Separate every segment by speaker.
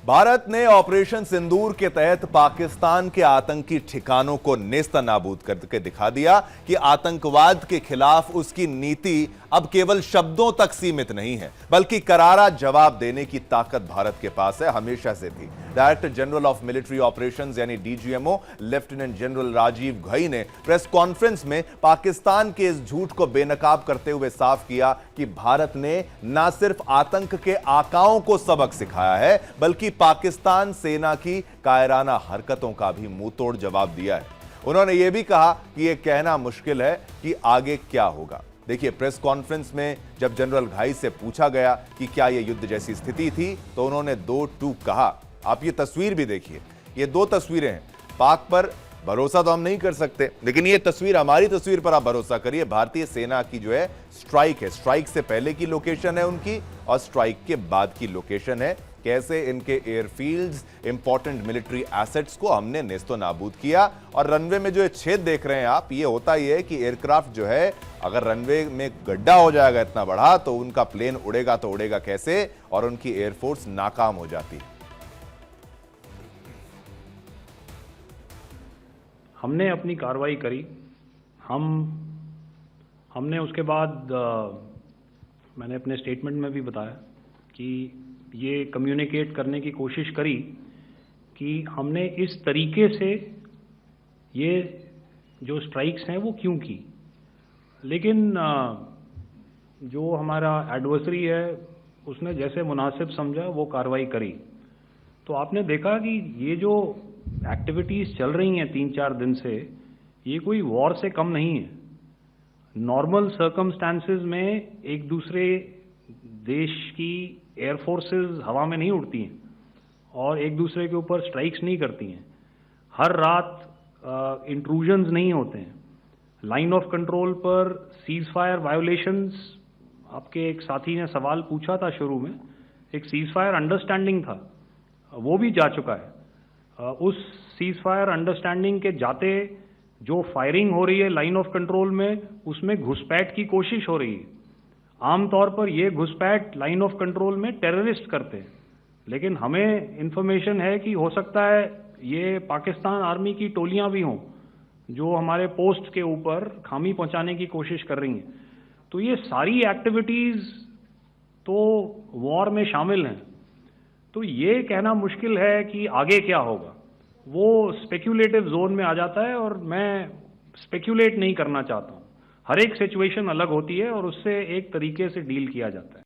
Speaker 1: भारत ने ऑपरेशन सिंदूर के तहत पाकिस्तान के आतंकी ठिकानों को नेस्तनाबूद करके दिखा दिया कि आतंकवाद के खिलाफ उसकी नीति अब केवल शब्दों तक सीमित नहीं है, बल्कि करारा जवाब देने की ताकत भारत के पास है, हमेशा से थी। Director general of military operations यानी DGMO lieutenant general Rajiv Ghai ने प्रेस कॉन्फ्रेंस में पाकिस्तान के इस झूठ को बेनकाब करते हुए साफ किया कि भारत ने न सिर्फ आतंक के आकाओं को सबक सिखाया है, बल्कि पाकिस्तान सेना की कायराना हरकतों का भी मुंहतोड़ जवाब दिया है। उन्होंने यह भी कहा कि यह कहना मुश्किल है कि आगे क्या होगा। देखिए, प्रेस कॉन्फ्रेंस में जब जनरल घई से पूछा गया कि क्या यह युद्ध जैसी स्थिति थी, तो उन्होंने दो टूक कहा। आप ये तस्वीर भी देखिए, ये दो तस्वीरें हैं। पाक पर भरोसा तो हम नहीं कर सकते, लेकिन ये तस्वीर, हमारी तस्वीर पर आप भरोसा करिए। भारतीय सेना की जो है स्ट्राइक है, स्ट्राइक से पहले की लोकेशन है उनकी और स्ट्राइक के बाद की लोकेशन है। कैसे इनके एयरफील्ड्स, इंपॉर्टेंट मिलिट्री एसेट्स को हमने नेस्तो नाबूद किया। और रनवे में जो ये छेद देख रहे हैं आप, ये होता ही है कि एयरक्राफ्ट जो है, अगर रनवे में गड्ढा हो जाएगा इतना बड़ा, तो उनका प्लेन उड़ेगा तो उड़ेगा कैसे, और उनकी एयरफोर्स नाकाम हो जाती।
Speaker 2: हमने अपनी कार्रवाई करी। हमने उसके बाद मैंने अपने स्टेटमेंट में भी बताया कि ये कम्युनिकेट करने की कोशिश करी कि हमने इस तरीके से ये जो स्ट्राइक्स हैं वो क्यों की। लेकिन जो हमारा एडवर्सरी है उसने जैसे मुनासिब समझा वो कार्रवाई करी। तो आपने देखा कि ये जो एक्टिविटीज़ चल रही हैं 3-4 दिन से, ये कोई वॉर से कम नहीं है। नॉर्मल सर्कमस्टांसेस में एक दूसरे देश की एयरफोर्सेस हवा में नहीं उड़ती हैं और एक दूसरे के ऊपर स्ट्राइक्स नहीं करती हैं। हर रात इंट्रूजन्स नहीं होते हैं। लाइन ऑफ कंट्रोल पर सीज फायर वायोलेशंस, आपके एक साथी ने सवाल पूछा था शुरू में, एक सीज फायर अंडरस्टैंडिंग था, वो भी जा चुका है। उस सीज फायर अंडरस्टैंडिंग के जाते जो फायरिंग हो रही है लाइन ऑफ कंट्रोल में, उसमें घुसपैठ की कोशिश हो रही है। आमतौर पर ये घुसपैठ लाइन ऑफ कंट्रोल में टेररिस्ट करते हैं, लेकिन हमें इंफॉर्मेशन है कि हो सकता है ये पाकिस्तान आर्मी की टोलियां भी हों जो हमारे पोस्ट के ऊपर खामी पहुंचाने की कोशिश कर रही हैं। तो ये सारी एक्टिविटीज़ तो वॉर में शामिल हैं। तो ये कहना मुश्किल है कि आगे क्या होगा, वो स्पेक्यूलेटिव जोन में आ जाता है और मैं स्पेक्यूलेट नहीं करना चाहता हूँ। हर एक सिचुएशन अलग होती है और उससे एक तरीके से डील किया जाता है।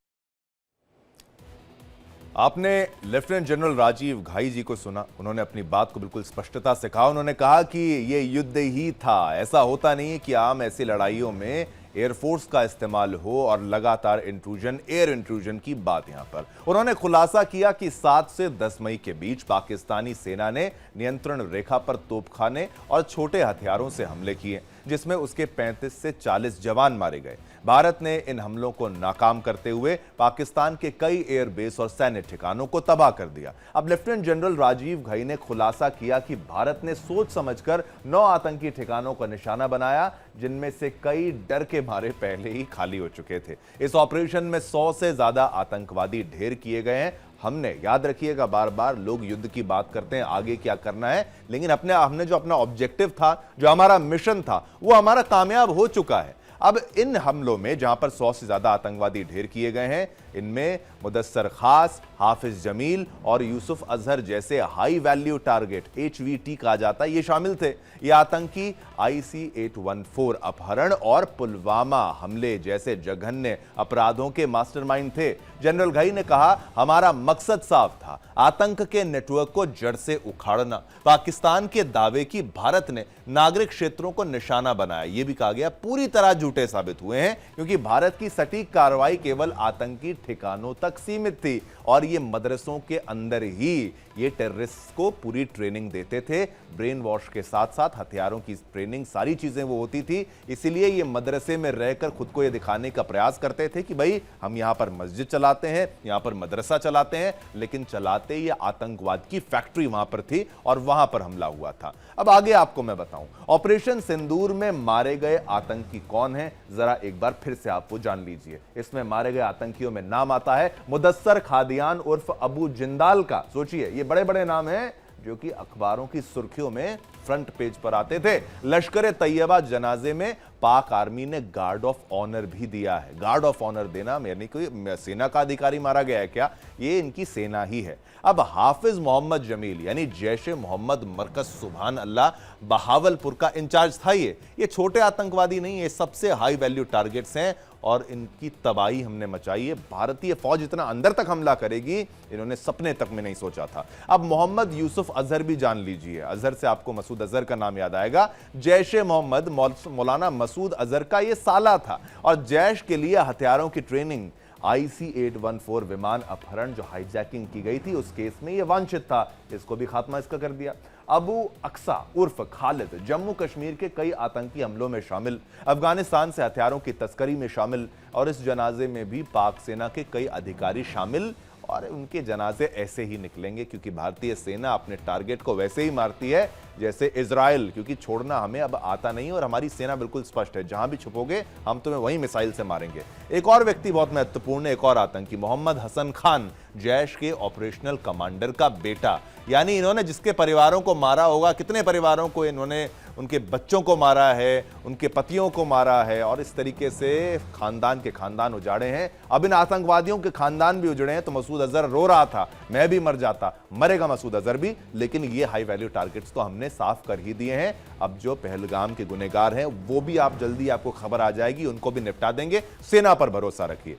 Speaker 1: आपने लेफ्टिनेंट जनरल राजीव घई जी को सुना, उन्होंने अपनी बात को बिल्कुल स्पष्टता से कहा। उन्होंने कहा कि ये युद्ध ही था, ऐसा होता नहीं है कि आम ऐसी लड़ाइयों में एयरफोर्स का इस्तेमाल हो और लगातार इंट्रूजन, एयर इंट्रूजन की बात यहां पर। उन्होंने खुलासा किया कि 7 से 10 मई के बीच पाकिस्तानी सेना ने नियंत्रण रेखा पर तोपखाने और छोटे हथियारों से हमले किए, जिसमें उसके 35 से 40 जवान मारे गए। भारत ने इन हमलों को नाकाम करते हुए पाकिस्तान के कई एयरबेस और सैन्य ठिकानों को तबाह कर दिया। अब लेफ्टिनेंट जनरल राजीव घई ने खुलासा किया कि भारत ने सोच समझकर 9 आतंकी ठिकानों का निशाना बनाया, जिनमें से कई डर के मारे पहले ही खाली हो चुके थे। इस ऑपरेशन में 100 से ज्यादा आतंकवादी ढेर किए गए हैं। हमने, याद रखिएगा, बार बार लोग युद्ध की बात करते हैं, आगे क्या करना है, लेकिन हमने जो अपना ऑब्जेक्टिव था, जो हमारा मिशन था, वो हमारा कामयाब हो चुका है। अब इन हमलों में जहां पर 100 से ज्यादा आतंकवादी ढेर किए गए हैं, इनमें मुदस्सर खास, हाफिज जमील और यूसुफ अजहर जैसे हाई वैल्यू टारगेट, HVT कहा जाता है, ये शामिल थे। ये आतंकी IC-814 अपहरण और पुलवामा हमले जैसे जघन्य अपराधों के मास्टरमाइंड थे। जनरल घई ने कहा, हमारा मकसद साफ था, आतंक के नेटवर्क को जड़ से उखाड़ना। पाकिस्तान के दावे की भारत ने नागरिक क्षेत्रों को निशाना बनाया, यह भी कहा गया, पूरी तरह झूठे साबित हुए हैं, क्योंकि भारत की सटीक कार्रवाई केवल आतंकी ठिकानों तक सीमित थी और ये मदरसों के अंदर ही ये टेररिस्ट को पूरी ट्रेनिंग देते थे। ब्रेन वॉश के साथ साथ हथियारों की ट्रेनिंग, सारी चीजें वो होती थी। इसीलिए ये मदरसे में रहकर खुद को ये दिखाने का प्रयास करते थे कि भाई हम यहां पर मस्जिद चलाते हैं, यहां पर मदरसा चलाते हैं, लेकिन चलाते ये आतंकवाद की फैक्ट्री वहां पर थी और वहां पर हमला हुआ था। अब आगे आपको मैं बताऊं, ऑपरेशन सिंदूर में मारे गए आतंकी कौन हैं, जरा एक बार फिर से आप वो जान लीजिए। इसमें मारे गए आतंकियों में नाम आता है मुदस्सर खादियान उर्फ अबू जिंदाल का। सोचिए, ये बड़े बड़े नाम हैं जो कि अखबारों की सुर्खियों में फ्रंट पेज पर आते थे। लश्कर तैयबा जनाजे में पाक आर्मी ने गार्ड ऑफ ऑनर भी दिया है। गार्ड ऑफ ऑनर देना यानी कोई सेना का अधिकारी मारा गया है क्या? ये इनकी सेना ही है। अब हाफिज मोहम्मद जमील यानी जैश ए मोहम्मद मरकज सुभान अल्लाह बहावलपुर का इंचार्ज था। ये छोटे आतंकवादी नहीं, ये सबसे हाई वैल्यू टारगेट्स हैं और इनकी तबाही हमने मचाई है। भारतीय फौज इतना अंदर तक हमला करेगी, इन्होंने सपने तक में नहीं सोचा था। अब मोहम्मद यूसुफ अजहर भी जान लीजिए। अजहर से आपको मसूद अजहर का नाम याद आएगा। जैश ए मोहम्मद मौलाना मसूद अजहर का ये साला था और जैश के लिए हथियारों की ट्रेनिंग IC-814 विमान अपहरण जो हाईजैकिंग की गई थी उस केस में ये वांछित था। इसको भी खात्मा इसका कर दिया। अबू अक्सा उर्फ खालिद जम्मू कश्मीर के कई आतंकी हमलों में शामिल, अफगानिस्तान से हथियारों की तस्करी में शामिल और इस जनाजे में भी पाक सेना के कई अधिकारी शामिल और उनके जनाजे ऐसे ही निकलेंगे क्योंकि भारतीय सेना अपने टारगेट को वैसे ही मारती है जैसे इजराइल, क्योंकि छोड़ना हमें अब आता नहीं और हमारी सेना बिल्कुल स्पष्ट है, जहां भी छुपोगे हम तुम्हें वहीं मिसाइल से मारेंगे। एक और व्यक्ति बहुत महत्वपूर्ण है, एक और आतंकी मोहम्मद हसन खान, जैश के ऑपरेशनल कमांडर का बेटा। यानी इन्होंने जिसके परिवारों को मारा होगा, कितने परिवारों को इन्होंने उनके बच्चों को मारा है, उनके पतियों को मारा है और इस तरीके से खानदान के खानदान उजाड़े हैं। अब इन आतंकवादियों के खानदान भी उजड़े हैं। तो मसूद अजहर रो रहा था, मैं भी मर जाता, मरेगा मसूद अजहर भी, लेकिन ये हाई वैल्यू टारगेट्स तो हमने साफ कर ही दिए हैं। अब जो पहलगाम के गुनहगार हैं वो भी आप जल्दी आपको खबर आ जाएगी, उनको भी निपटा देंगे। सेना पर भरोसा रखिए।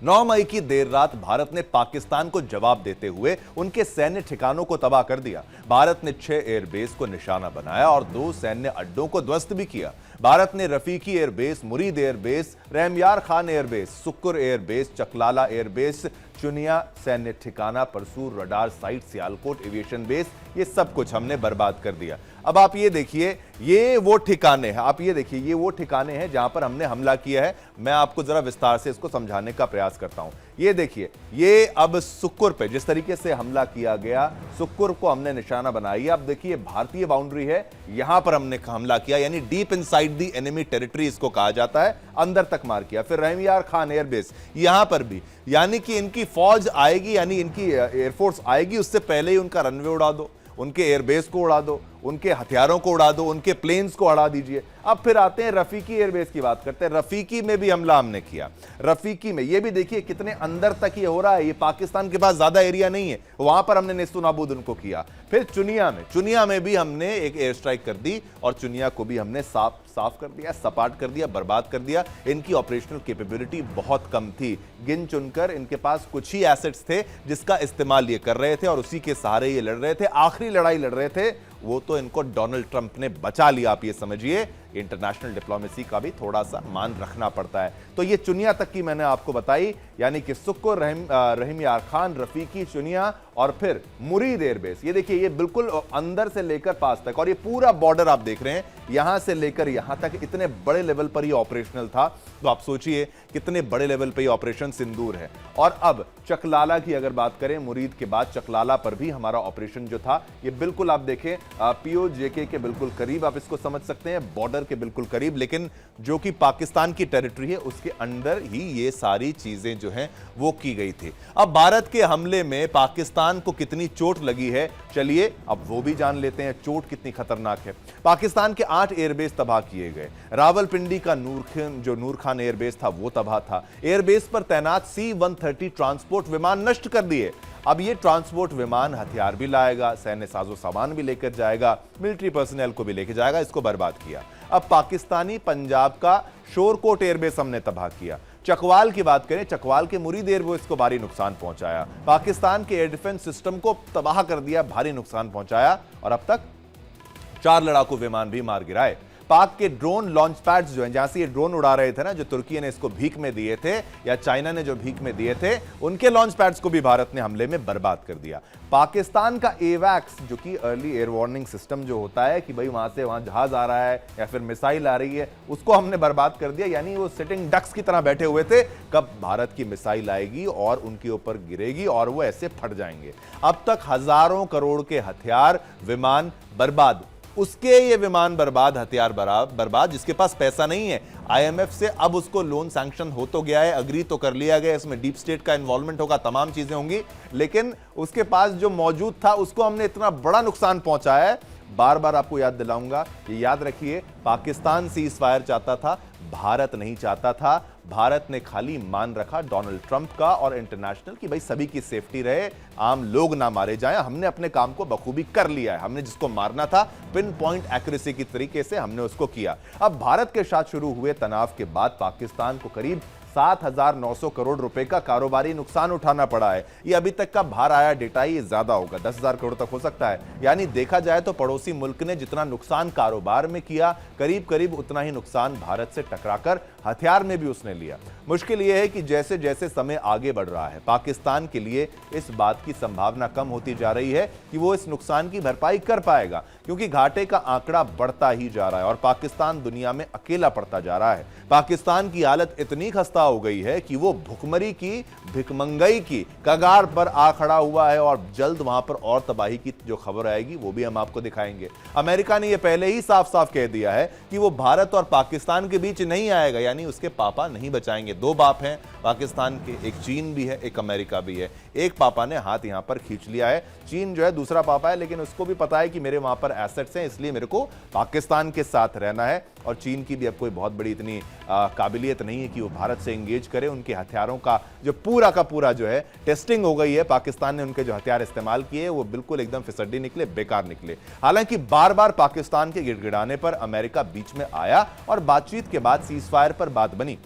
Speaker 1: 9 मई की देर रात भारत ने पाकिस्तान को जवाब देते हुए उनके सैन्य ठिकानों को तबाह कर दिया। भारत ने 6 एयरबेस को निशाना बनाया और 2 सैन्य अड्डों को ध्वस्त भी किया। भारत ने Rafiqui airbase, Murid airbase, Rahimyar Khan airbase, Sukkur airbase, Chaklala airbase, Chunian सैन्य ठिकाना, Pasrur radar site, Sialkot aviation base, ये सब कुछ हमने बर्बाद कर दिया। अब आप ये देखिए, ये वो ठिकाने हैं, आप ये देखिए, ये वो ठिकाने हैं जहां पर हमने हमला किया है। मैं आपको जरा विस्तार से इसको समझाने का प्रयास करता हूं। ये देखिए, ये अब सुक्कुर पे जिस तरीके से हमला किया गया, सुक्कुर को हमने निशाना बनाई। अब देखिए, भारतीय बाउंड्री है, यहां पर हमने हमला किया, यानी deep inside the enemy territory इसको कहा जाता है, अंदर तक मार किया। फिर रहमयार खान एयरबेस, यहां पर भी, यानी कि इनकी फौज आएगी, यानी इनकी एयरफोर्स आएगी, उससे पहले ही उनका रनवे उड़ा दो, उनके एयरबेस को उड़ा दो, उनके हथियारों को उड़ा दो, उनके प्लेन्स को उड़ा दीजिए। अब फिर आते हैं रफीकी एयरबेस की बात करते हैं। रफीकी में भी हमला हमने किया। रफीकी में ये भी देखिए कितने अंदर तक ये हो रहा है, ये पाकिस्तान के पास ज्यादा एरिया नहीं है, वहां पर हमने नेस्तनाबूद उनको किया। फिर चुनिया में भी हमने एक एयर स्ट्राइक कर दी और चुनिया को भी हमने साफ कर दिया, सपाट कर दिया, बर्बाद कर दिया। इनकी ऑपरेशनल कैपेबिलिटी बहुत कम थी, गिन चुनकर इनके पास कुछ ही एसेट्स थे जिसका इस्तेमाल ये कर रहे थे और उसी के सहारे ये लड़ रहे थे। आखिरी लड़ाई लड़ रहे थे, वो तो इनको डोनाल्ड ट्रंप ने बचा लिया। आप ये समझिए, इंटरनेशनल डिप्लोमेसी का भी थोड़ा सा मान रखना पड़ता है। तो ये चुनिया तक की मैंने आपको बताई, यानी कि सुक्कुर, रहमयार खान, रफीकी, चुनिया और फिर मुरीद एयरबेस। ये देखिए, ये बिल्कुल अंदर से लेकर पास तक, और ये पूरा बॉर्डर आप देख रहे हैं, यहां से लेकर यहां तक इतने बड़े लेवल पर ये ऑपरेशनल था। तो आप सोचिए कितने बड़े लेवल पर ये ऑपरेशन सिंदूर है। और अब चकलाला की अगर बात करें, मुरीद के बाद चकलाला पर भी हमारा ऑपरेशन जो था, ये बिल्कुल आप देखें POJK के बिल्कुल करीब, आप इसको समझ सकते हैं, बॉर्डर के बिल्कुल करीब, लेकिन जो कि पाकिस्तान की टेरिटरी है उसके अंदर ही ये सारी चीजें जो हैं वो की गई थी। अब भारत के हमले में पाकिस्तान को कितनी चोट लगी है, चलिए अब वो भी जान लेते हैं, चोट कितनी खतरनाक है। पाकिस्तान के 8 एयरबेस तबाह किए गए। रावलपिंडी का नूर खान एयरबेस था वो तबाह था। एयरबेस पर तैनात C-130 ट्रांसपोर्ट विमान नष्ट कर दिए। अब ये ट्रांसपोर्ट विमान हथियार भी लाएगा, सैन्य साजो सामान भी लेकर जाएगा, मिलिट्री पर्सनल को भी लेकर जाएगा, इसको बर्बाद किया। अब पाकिस्तानी पंजाब का शोरकोट एयरबेस हमने तबाह किया। चकवाल की बात करें, चकवाल के मुरीद एयरबेस को भारी नुकसान पहुंचाया। पाकिस्तान के एयर डिफेंस सिस्टम को तबाह कर दिया, भारी नुकसान पहुंचाया और अब तक 4 लड़ाकू विमान भी मार गिराए। पाक के ड्रोन लॉन्च पैड्स जो हैं, जहां से ये ड्रोन उड़ा रहे थे ना, जो तुर्की ने इसको भीख में दिए थे या चाइना ने जो भीख में दिए थे, उनके लॉन्च पैड्स को भी भारत ने हमले में बर्बाद कर दिया। पाकिस्तान का एवैक्स जो कि अर्ली एयर वार्निंग सिस्टम जो होता है कि भाई वहां से वहां जहाज आ रहा है या फिर मिसाइल आ रही है, उसको हमने बर्बाद कर दिया। यानी वो सिटिंग डक्स की तरह बैठे हुए थे, कब भारत की मिसाइल आएगी और उनके ऊपर गिरेगी और वो ऐसे फट जाएंगे। अब तक हजारों करोड़ के हथियार, विमान बर्बाद। उसके ये विमान बर्बाद, हथियार बर्बाद, जिसके पास पैसा नहीं है। आईएमएफ से अब उसको लोन सैंक्शन हो तो गया है, अग्री तो कर लिया गया, इसमें डीप स्टेट का इन्वॉल्वमेंट होगा, तमाम चीजें होंगी, लेकिन उसके पास जो मौजूद था उसको हमने इतना बड़ा नुकसान पहुंचाया है। बार बार आपको याद दिलाऊंगा, ये याद रखिए, पाकिस्तान सीज फायर चाहता था, भारत नहीं चाहता था। भारत ने खाली मान रखा डोनाल्ड ट्रंप का और इंटरनेशनल की भाई सभी की सेफ्टी रहे, आम लोग ना मारे जाएं। हमने अपने काम को बखूबी कर लिया है, हमने जिसको मारना था पिन पॉइंट एक्यूरेसी की तरीके से हमने उसको किया। अब भारत के साथ शुरू हुए तनाव के बाद पाकिस्तान को करीब 7,900 करोड़ रुपए का कारोबारी नुकसान उठाना पड़ा है। ये अभी तक का बाहर आया डेटा ही ज्यादा होगा, 10,000 करोड़ तक हो सकता है। यानी देखा जाए तो पड़ोसी मुल्क ने जितना नुकसान कारोबार में किया, करीब करीब उतना ही नुकसान भारत से टकराकर हथियार में भी उसने लिया। मुश्किल यह है कि जैसे जैसे समय आगे बढ़ रहा है, पाकिस्तान के लिए इस बात की संभावना कम होती जा रही है कि वो इस नुकसान की भरपाई कर पाएगा, क्योंकि घाटे का आंकड़ा बढ़ता ही जा रहा है और पाकिस्तान दुनिया में अकेला पड़ता जा रहा है। पाकिस्तान की हालत इतनी खस्ता हो गई है कि वो भुखमरी की, भिखमंगई की कगार पर आ खड़ा हुआ है और जल्द वहां पर और तबाही की जो खबर आएगी वो भी हम आपको दिखाएंगे। अमेरिका ने यह पहले ही साफ साफ कह दिया है कि वो भारत और पाकिस्तान के बीच नहीं आएगा, यानी उसके पापा नहीं बचाएंगे। दो बाप हैं पाकिस्तान के, एक चीन भी है, एक अमेरिका भी है। एक पापा ने हाथ यहां पर खींच लिया है, चीन जो है दूसरा पापा है, लेकिन उसको भी पता है कि मेरे वहां पर एसेट्स हैं, इसलिए मेरे को पाकिस्तान के साथ रहना है। और चीन की भी अब कोई बहुत बड़ी इतनी काबिलियत नहीं है कि वो भारत से एंगेज करे। उनके हथियारों का जो पूरा का पूरा जो है टेस्टिंग हो गई है, पाकिस्तान ने उनके जो हथियार इस्तेमाल किए वो बिल्कुल एकदम फिसड्डी निकले, बेकार निकले। हालांकि बार बार पाकिस्तान के गिड़गिड़ाने पर अमेरिका बीच में आया और बातचीत के बाद सीज फायर पर बात बनी।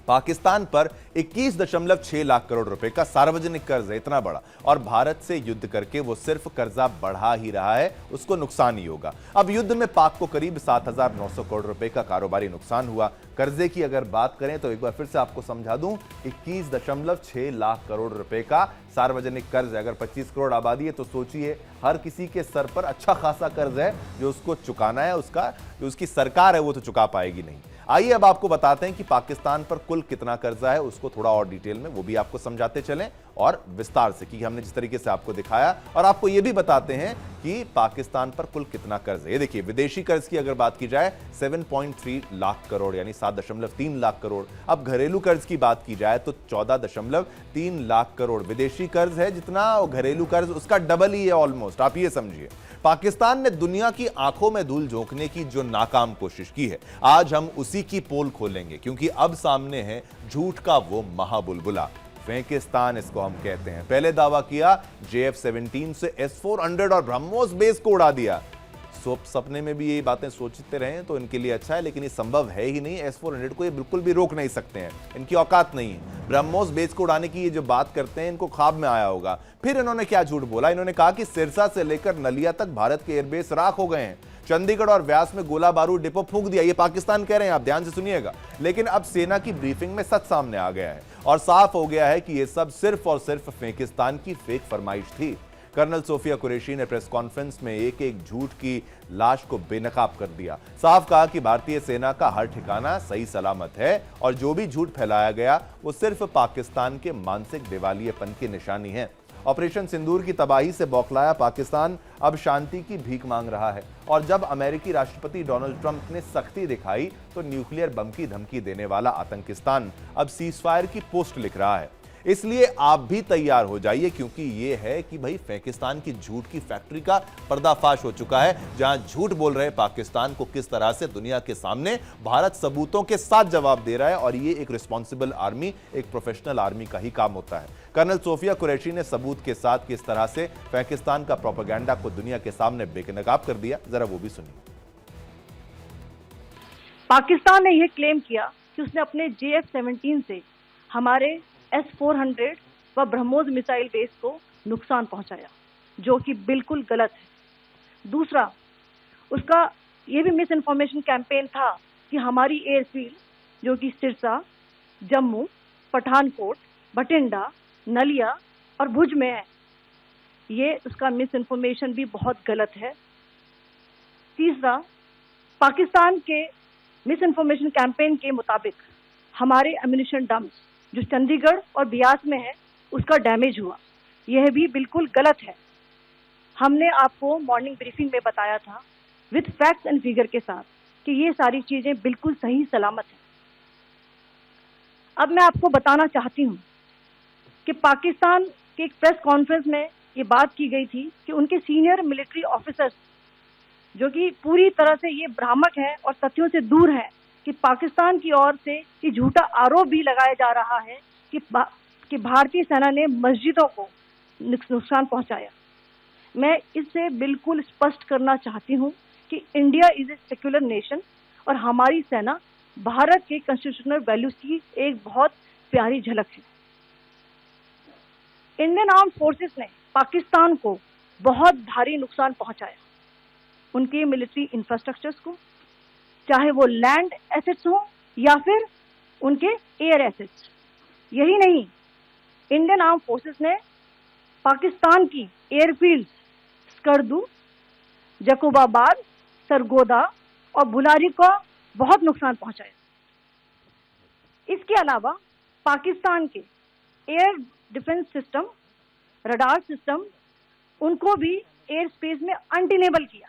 Speaker 1: पाकिस्तान पर 21.6 लाख करोड़ रुपए का सार्वजनिक कर्ज है, इतना बड़ा, और भारत से युद्ध करके वो सिर्फ कर्जा बढ़ा ही रहा है, उसको नुकसान ही होगा। अब युद्ध में पाक को करीब 7,900 करोड़ रुपए का कारोबारी नुकसान हुआ। कर्जे की अगर बात करें तो एक बार फिर से आपको समझा दूं, 21.6 लाख करोड़ रुपए का सार्वजनिक कर्ज है। अगर 25 करोड़ आबादी है तो सोचिए हर किसी के सर पर अच्छा खासा कर्ज है जो उसको चुकाना है, उसका जो उसकी सरकार है वो तो चुका पाएगी नहीं। आइए अब आपको बताते हैं कि पाकिस्तान पर कुल कितना कर्जा है, उसको थोड़ा और डिटेल में वो भी आपको समझाते चलें और विस्तार से, कि हमने जिस तरीके से आपको दिखाया, और आपको यह भी बताते हैं कि पाकिस्तान पर कुल कितना कर्ज है। ये देखिए, विदेशी कर्ज की अगर बात की जाए 7.3 लाख करोड़ यानी 7.3 लाख करोड़। अब घरेलू कर्ज की बात की जाए तो 14.3 लाख करोड़ विदेशी कर्ज है जितना, घरेलू कर्ज उसका डबल ही है ऑलमोस्ट। आप ये समझिए, पाकिस्तान ने दुनिया की आंखों में धूल झोंकने की जो नाकाम कोशिश की है, आज हम उसी की पोल खोलेंगे, क्योंकि अब सामने है झूठ का वो महाबुलबुला, फेंकिस्तान इसको हम कहते हैं। पहले दावा किया JF-17 से S-400 और ब्रह्मोस बेस को उड़ा दिया। सपने में भी यही बातें सोचते रहे तो इनके लिए अच्छा है, लेकिन ये संभव है ही नहीं। S-400 को ये बिल्कुल भी रोक नहीं सकते हैं, इनकी औकात नहीं है। ब्रह्मोस बेस को उड़ाने की ये जो बात करते हैं, इनको ख्वाब में आया होगा। फिर इन्होंने क्या झूठ बोला, इन्होंने कहा कि सिरसा से लेकर नलिया तक भारत के एयरबेस राख हो गए हैं, चंडीगढ़ और व्यास में गोला बारूद डिपो फूंक दिया। ये पाकिस्तान कह रहे हैं, आप ध्यान से सुनिएगा। लेकिन अब सेना की ब्रीफिंग में सच सामने आ गया है और साफ हो गया है कि यह सब सिर्फ और सिर्फ फेंकिस्तान की फेक फरमाइश थी। कर्नल सोफिया कुरैशी ने प्रेस कॉन्फ्रेंस में एक एक झूठ की लाश को बेनकाब कर दिया। साफ कहा कि भारतीय सेना का हर ठिकाना सही सलामत है और जो भी झूठ फैलाया गया वो सिर्फ पाकिस्तान के मानसिक दिवालियेपन की निशानी है। ऑपरेशन सिंदूर की तबाही से बौखलाया पाकिस्तान अब शांति की भीख मांग रहा है और जब अमेरिकी राष्ट्रपति डोनाल्ड ट्रंप ने सख्ती दिखाई तो न्यूक्लियर बम की धमकी देने वाला आतंकिस्तान अब सीजफायर की पोस्ट लिख रहा है। इसलिए आप भी तैयार हो जाइए, क्योंकि यह है कि भाई पाकिस्तान की झूठ की फैक्ट्री का पर्दाफाश हो चुका है, जहां झूठ बोल रहे पाकिस्तान को किस तरह से दुनिया के सामने भारत सबूतों के साथ जवाब दे रहा है। और ये एक रिस्पॉन्सिबल आर्मी, एक प्रोफेशनल आर्मी का ही काम होता है। कर्नल सोफिया कुरैशी ने सबूत के साथ किस तरह से पाकिस्तान का प्रोपेगेंडा को दुनिया के सामने बेनकाब कर दिया, जरा वो भी सुनिए।
Speaker 3: पाकिस्तान ने यह क्लेम किया कि उसने अपने JF-17 से हमारे S-400 व ब्रह्मोस मिसाइल बेस को नुकसान पहुंचाया, जो कि बिल्कुल गलत है। दूसरा, उसका यह भी मिस इन्फॉर्मेशन कैंपेन था कि हमारी एयरफील्ड जो कि सिरसा, जम्मू, पठानकोट, बठिंडा, नलिया और भुज में है, ये उसका मिस इन्फॉर्मेशन भी बहुत गलत है। तीसरा, पाकिस्तान के मिस इन्फॉर्मेशन कैंपेन के मुताबिक हमारे एम्युनिशन डंप्स जो चंडीगढ़ और बियास में है उसका डैमेज हुआ, यह भी बिल्कुल गलत है। हमने आपको मॉर्निंग ब्रीफिंग में बताया था विथ फैक्ट्स एंड फिगर के साथ कि ये सारी चीजें बिल्कुल सही सलामत हैं। अब मैं आपको बताना चाहती हूँ कि पाकिस्तान के एक प्रेस कॉन्फ्रेंस में ये बात की गई थी कि उनके सीनियर मिलिट्री ऑफिसर्स, जो कि पूरी तरह से ये भ्रामक है और तथ्यों से दूर है, कि पाकिस्तान की ओर से ये झूठा आरोप भी लगाया जा रहा है कि भारतीय सेना ने मस्जिदों को नुकसान पहुंचाया। मैं इससे बिल्कुल स्पष्ट करना चाहती हूं कि India is a secular nation और हमारी सेना भारत के कॉन्स्टिट्यूशनल वैल्यूज की एक बहुत प्यारी झलक है। इंडियन आर्म्ड फोर्सेस ने पाकिस्तान को बहुत भारी नुकसान पहुंचाया, उनके मिलिट्री इंफ्रास्ट्रक्चर्स को, चाहे वो लैंड एसेट्स हो या फिर उनके एयर एसेट्स। यही नहीं, इंडियन आर्म फोर्सेस ने पाकिस्तान की एयरफील्ड स्कर्दू, जकोबाबाद, सरगोदा और बुलारी को बहुत नुकसान पहुंचाया। इसके अलावा पाकिस्तान के air defence system, radar system, उनको भी एयर स्पेस में अनटेनेबल किया।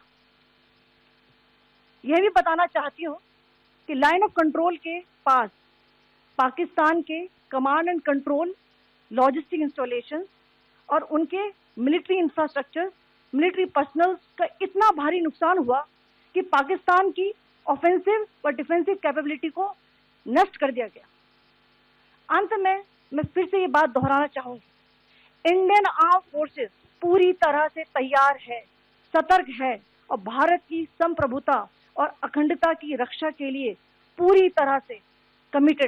Speaker 3: यह भी बताना चाहती हूँ कि लाइन ऑफ कंट्रोल के पास पाकिस्तान के command and control, logistic installation और उनके मिलिट्री इंफ्रास्ट्रक्चर, मिलिट्री पर्सनल का इतना भारी नुकसान हुआ कि पाकिस्तान की ऑफेंसिव व डिफेंसिव कैपेबिलिटी को नष्ट कर दिया गया। अंत में मैं फिर से ये बात दोहराना चाहूंगी, इंडियन आर्म फोर्सेस पूरी तरह से तैयार है, सतर्क है और भारत की संप्रभुता और अखंडता की रक्षा के लिए पूरी तरह से कमिटेड